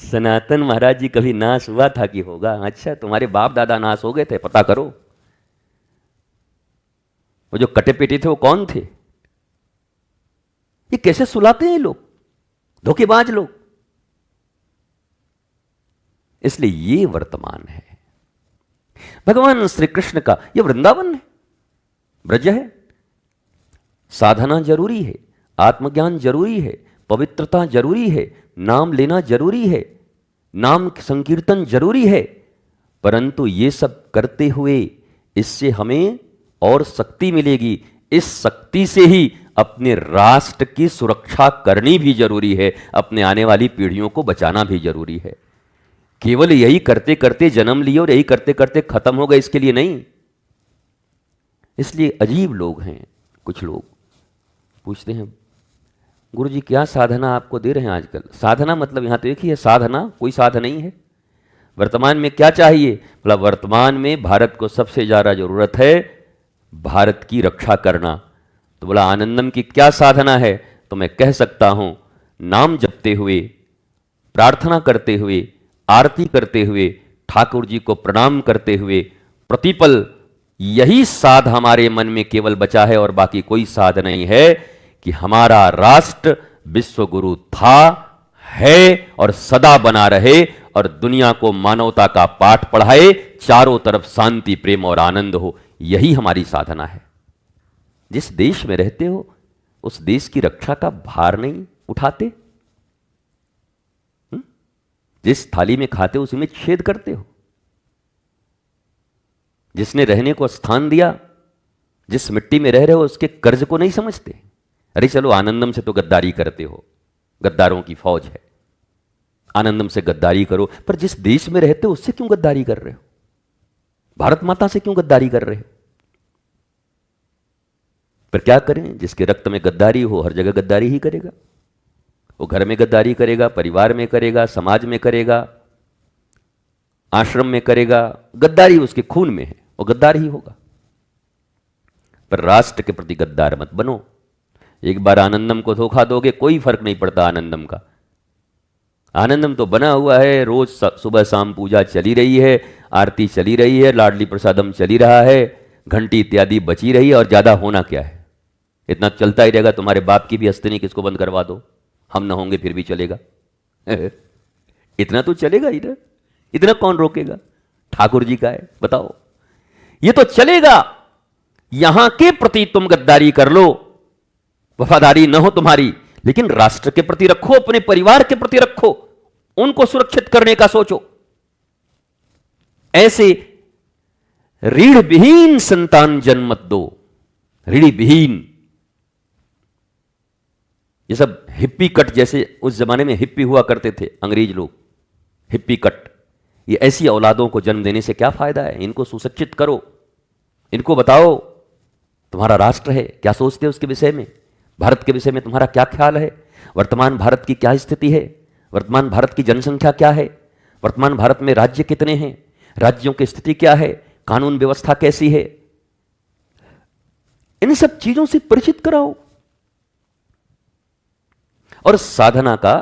सनातन महाराज जी कभी नाश हुआ था कि होगा? अच्छा, तुम्हारे बाप दादा नाश हो गए थे, पता करो। वो जो कटे पिटे थे वो कौन थे? ये कैसे सुलाते हैं लोग, धोखेबाज लोग। इसलिए ये वर्तमान है। भगवान श्री कृष्ण का ये वृंदावन है, ब्रज है। साधना जरूरी है, आत्मज्ञान जरूरी है, पवित्रता जरूरी है, नाम लेना जरूरी है, नाम संकीर्तन जरूरी है। परंतु ये सब करते हुए इससे हमें और शक्ति मिलेगी। इस शक्ति से ही अपने राष्ट्र की सुरक्षा करनी भी जरूरी है, अपने आने वाली पीढ़ियों को बचाना भी जरूरी है। केवल यही करते करते जन्म लिए और यही करते करते खत्म हो गए, इसके लिए नहीं। इसलिए अजीब लोग हैं। कुछ लोग पूछते हैं, गुरुजी क्या साधना आपको दे रहे हैं आजकल? साधना मतलब यहां तो एक ही है, साधना कोई साधन नहीं है। वर्तमान में क्या चाहिए? मतलब वर्तमान में भारत को सबसे ज्यादा जरूरत है भारत की रक्षा करना। तो बोला आनंदम की क्या साधना है? तो मैं कह सकता हूं, नाम जपते हुए, प्रार्थना करते हुए, आरती करते हुए, ठाकुर जी को प्रणाम करते हुए, प्रतिपल यही साध हमारे मन में केवल बचा है और बाकी कोई साध नहीं है कि हमारा राष्ट्र विश्व गुरु था, है और सदा बना रहे और दुनिया को मानवता का पाठ पढ़ाए, चारों तरफ शांति, प्रेम और आनंद हो। यही हमारी साधना है। जिस देश में रहते हो उस देश की रक्षा का भार नहीं उठाते? जिस थाली में खाते हो उसी में छेद करते हो? जिसने रहने को स्थान दिया, जिस मिट्टी में रह रहे हो उसके कर्ज को नहीं समझते? अरे चलो आनंदम से तो गद्दारी करते हो, गद्दारों की फौज है, आनंदम से गद्दारी करो, पर जिस देश में रहते हो उससे क्यों गद्दारी कर रहे हो? भारत माता से क्यों गद्दारी कर रहे हो? पर क्या करें, जिसके रक्त में गद्दारी हो हर जगह गद्दारी ही करेगा। वो घर में गद्दारी करेगा, परिवार में करेगा, समाज में करेगा, आश्रम में करेगा। गद्दारी उसके खून में है, वो गद्दार ही होगा। पर राष्ट्र के प्रति गद्दार मत बनो। एक बार आनंदम को धोखा दोगे कोई फर्क नहीं पड़ता आनंदम का। आनंदम तो बना हुआ है, रोज सुबह शाम पूजा चली रही है, आरती चली रही है, लाडली प्रसादम चली रहा है, घंटी इत्यादि बची रही है, और ज्यादा होना क्या है? इतना चलता ही रहेगा। तुम्हारे बाप की भी हस्ती नहीं, किसको बंद करवा दो, हम ना होंगे फिर भी चलेगा। इतना तो चलेगा ही ना, इतना कौन रोकेगा? ठाकुर जी का है, बताओ। ये तो चलेगा। यहां के प्रति तुम गद्दारी कर लो, वफादारी न हो तुम्हारी, लेकिन राष्ट्र के प्रति रखो, अपने परिवार के प्रति रखो, उनको सुरक्षित करने का सोचो। ऐसे रीढ़ विहीन संतान जन्म मत दो, रीढ़ विहीन। ये सब हिप्पी कट, जैसे उस जमाने में हिप्पी हुआ करते थे अंग्रेज लोग, हिप्पी कट, ये ऐसी औलादों को जन्म देने से क्या फायदा है? इनको सुशिक्षित करो, इनको बताओ तुम्हारा राष्ट्र है, क्या सोचते हो उसके विषय में, भारत के विषय में तुम्हारा क्या ख्याल है, वर्तमान भारत की क्या स्थिति है, वर्तमान भारत की जनसंख्या क्या है, वर्तमान भारत में राज्य कितने हैं, राज्यों की स्थिति क्या है, कानून व्यवस्था कैसी है। इन सब चीजों से परिचित कराओ। और साधना का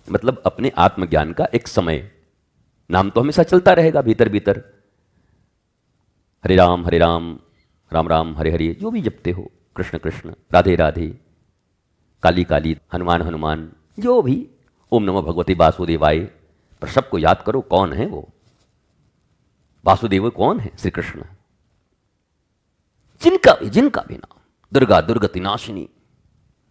मतलब अपने आत्मज्ञान का एक समय, नाम तो हमेशा चलता रहेगा भीतर भीतर, हरे राम राम राम हरे हरे, जो भी जपते हो, कृष्ण कृष्ण, राधे राधे, काली काली, हनुमान हनुमान, जो भी, ओम नमः भगवते वासुदेवाय। पर सबको याद करो कौन है वो वासुदेव, कौन है? श्री कृष्ण। जिनका भी नाम, दुर्गा दुर्गति नाशिनी,